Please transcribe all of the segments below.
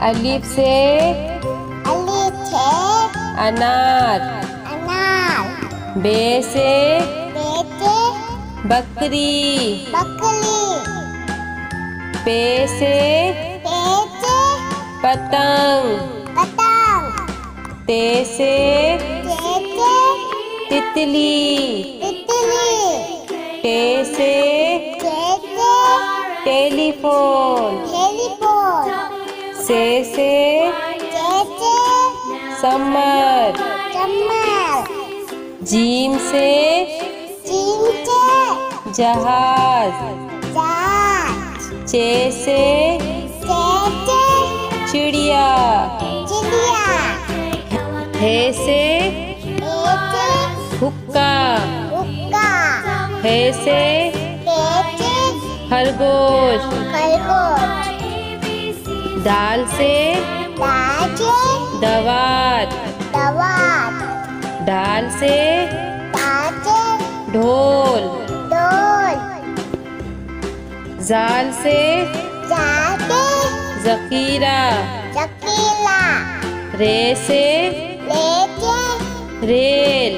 अलिफ से अनार। बे से बकरी। पे से पतंग। ते से तितली। टे से टेलीफोन। से समर। जीम से जहाज। चे से चिड़िया। हे से हुक्का। हे से खरगोश। दाल से दवात। दाल से ढोल। जाल से जखीरा। रे से रेल।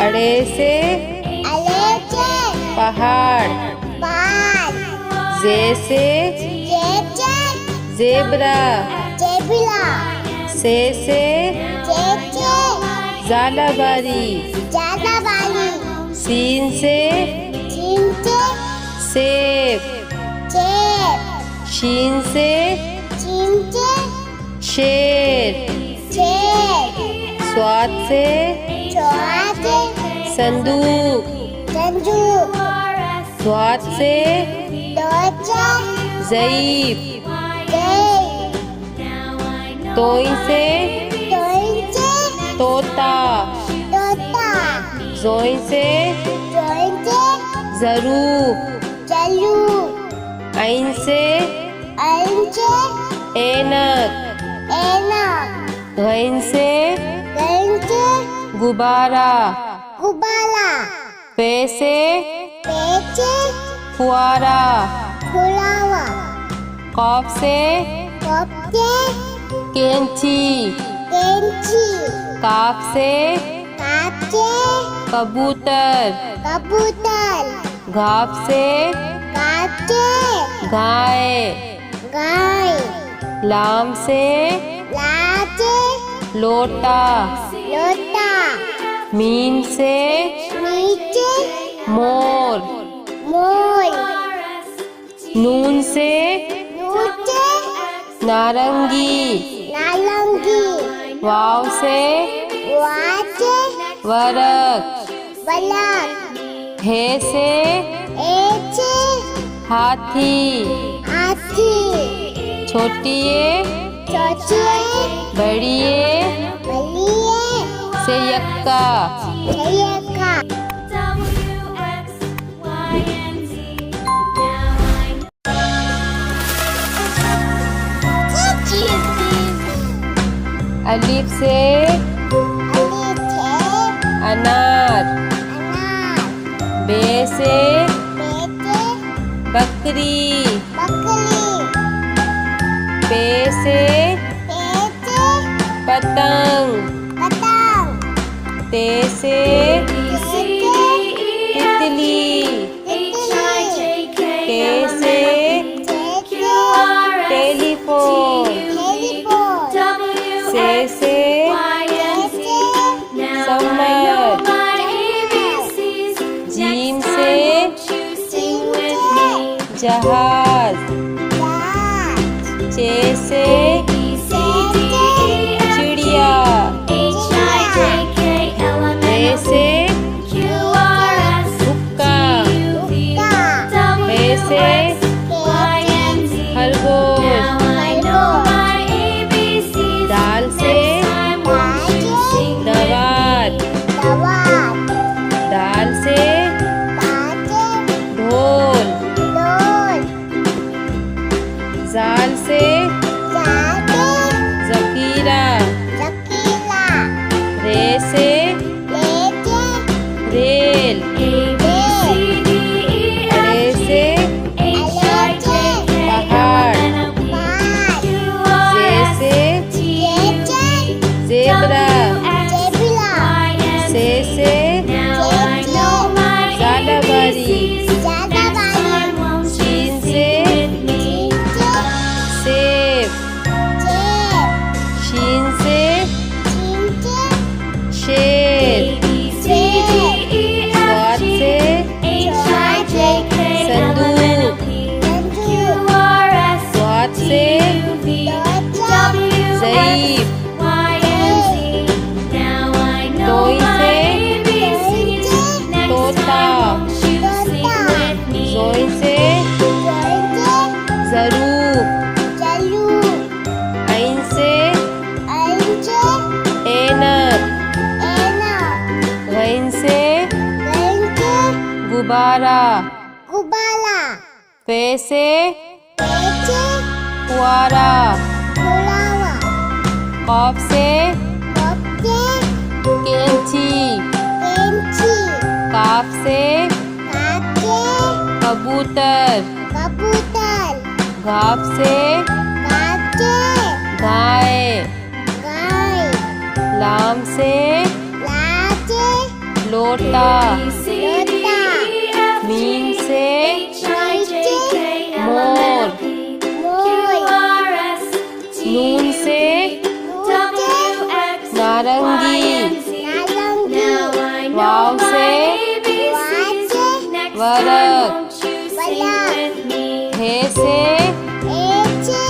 अड़े से पहाड़। जे से जेबरा। से ज़ालाबारी। सीन से सेब। शीन से शेर। स्वाद से संदूक। स्वाद से ज़ईफ। तोई से तोता। जोई से ज़रूफ। ऐन से ऐनक। गैन से गुब्बारा। पे से फुआरा। कॉफ से कैंची। काफ से कबूतर। घाप से गाय। लाम से लोटा। मीम से मोर। नून से नारंगी। वाव से वरक। हे से हाथी। छोटिए बड़िए से यक्का। अलिफ से अनार। बे से बकरी। पे से पतंग। ते से तितली। टे से टेलीफोन। से समर। जीम से जहाज। चे से चिड़िया। रे से हुक्का। हे से खरगोश। दाल से दवात। दाल से ढोल। जाल से जखीरा। रे से रेल। अड़े से गुब्बारा गुब्बारा फे से पेचे फुआरा फुलावा कॉफ से कपचे कैंची पेंची काफ से काके कबूतर कबूतर घाफ से काके गाय गाय लाम से लाचे लोटा लोटा मीम से नीचे मोर मोर नून से नारंगी नारंगी वाव से वाचे वरक बलक हे से एचे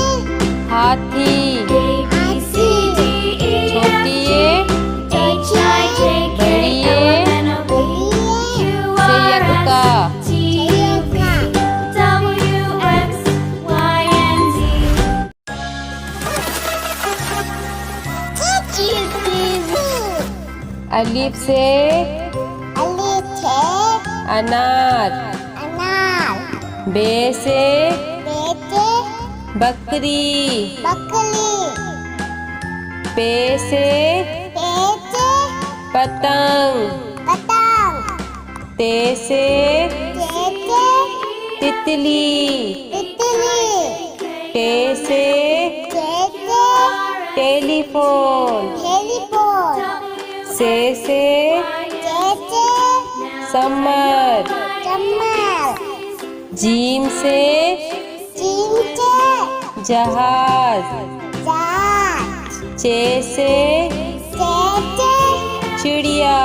हाथी हाथी छोटी ये बड़ी ये से यक्का अलिफ से अनार बे से बकरी पे से पतंग ते से तितली टे से टेलीफोन से समर जीम से जहाज चे से चिड़िया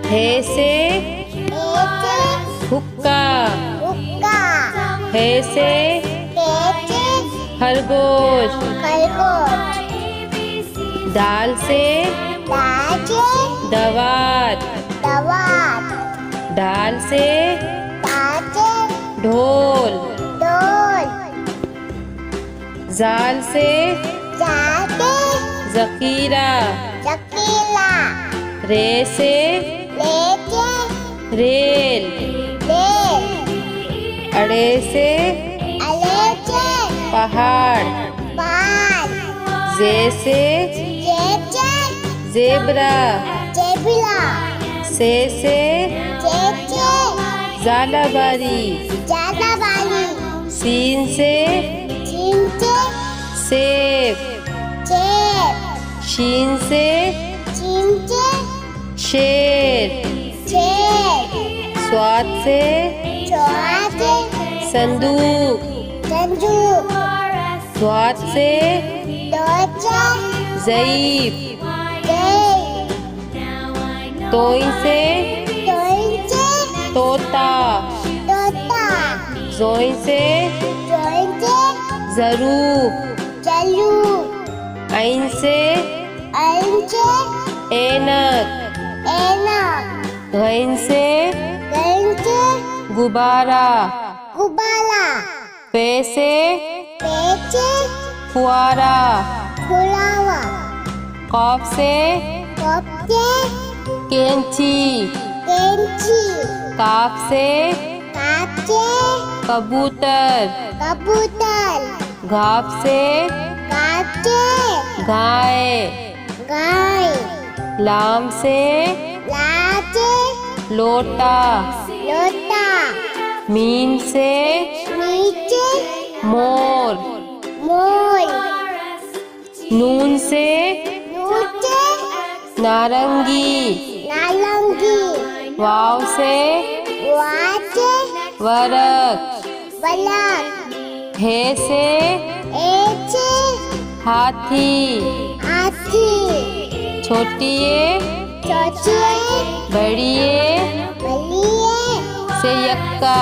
हे से हुक्का हे से खरगोश दाल से दवात दाल से ढोल जाल से जकीरा रे से रेल अड़े से पहाड़ जे से जेबरा से जालाबारी सीन से सेब शीन से शेर स्वाद से संदूक स्वाद से ज़ईफ तोइन से तोता जोइन से ज़रूफ ऐन से ऐनक गैन से गुब्बारा फे से फुआरा कॉफ से कैंची काफ से कबूतर घाफ से गाय लाम से लोटा मीम से मोर नून से नारंगी वाव से वरक हे से हाथी छोटी ये बड़ी ये से यक्का